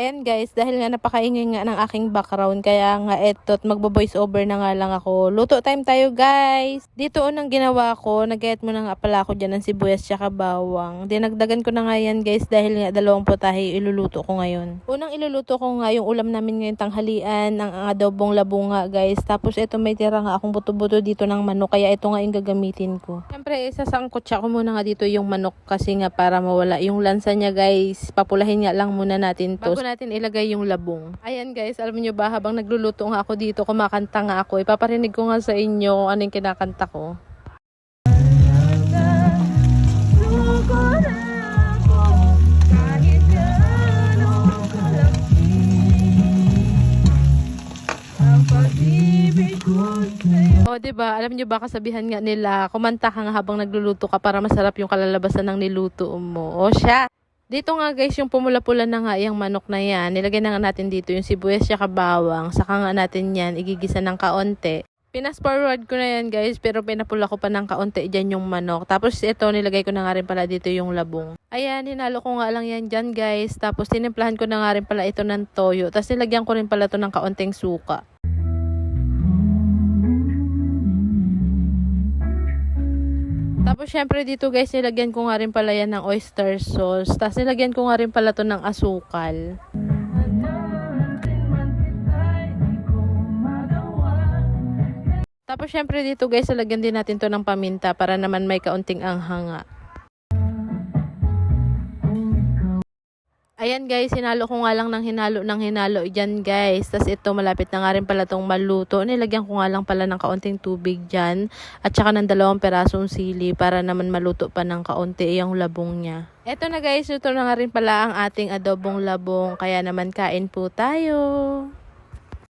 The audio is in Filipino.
Ayan guys, dahil nga napakaingay nga ng aking background, kaya nga eto't magbo-voice over na nga lang ako. Luto time tayo guys! Dito unang ginawa ko, nagayat mo na nga pala ako dyan ng sibuyas tsaka bawang. Dinagdagan ko na nga yan guys dahil nga dalawang putahe iluluto ko ngayon. Unang iluluto ko nga yung ulam namin ngayong tanghalian, ang adobong labunga guys. Tapos ito may tira nga akong buto-buto dito ng manok, kaya ito nga yung gagamitin ko. Siyempre isasangkot siya ko muna nga dito yung manok kasi nga para mawala yung lansa niya guys. Papulahin nga lang muna natin to bago natin ilagay yung labong. Ayan guys, alam niyo ba, habang nagluluto nga ako dito, kumakanta nga ako. Ipaparinig ko nga sa inyo kung ano yung kinakanta ko. O, diba? Alam niyo ba, kasabihan nga nila, kumanta ka nga habang nagluluto ka para masarap yung kalalabasan ng niluto mo. O siya! Dito nga guys, yung pumula-pula na nga yung manok na yan, nilagay na nga natin dito yung sibuyas tsaka bawang, saka nga natin yan igigisa ng kaunti. Pinas forward ko na yan guys, pero pinapula ko pa ng kaunti dyan yung manok. Tapos ito, nilagay ko na nga rin pala dito yung labong. Ayan, hinalo ko nga lang yan dyan guys. Tapos tinimplahan ko na nga rin pala ito ng toyo. Tapos nilagyan ko rin pala ito ng kaunting suka. Tapos syempre dito guys, nilagyan ko nga rin pala yan ng oyster sauce. Tapos nilagyan ko nga rin pala to ng asukal. Tapos syempre dito guys, nilagyan din natin to ng paminta para naman may kaunting anghanga. Ayan guys, hinalo ko nga lang ng hinalo dyan guys. Tapos ito, malapit na nga rin pala itong maluto. Nilagyan ko nga lang pala ng kaunting tubig dyan. At saka ng 2 perasong sili para naman maluto pa ng kaunti yung labong niya. Eto na guys, luto na nga rin pala ang ating adobong labong. Kaya naman kain po tayo.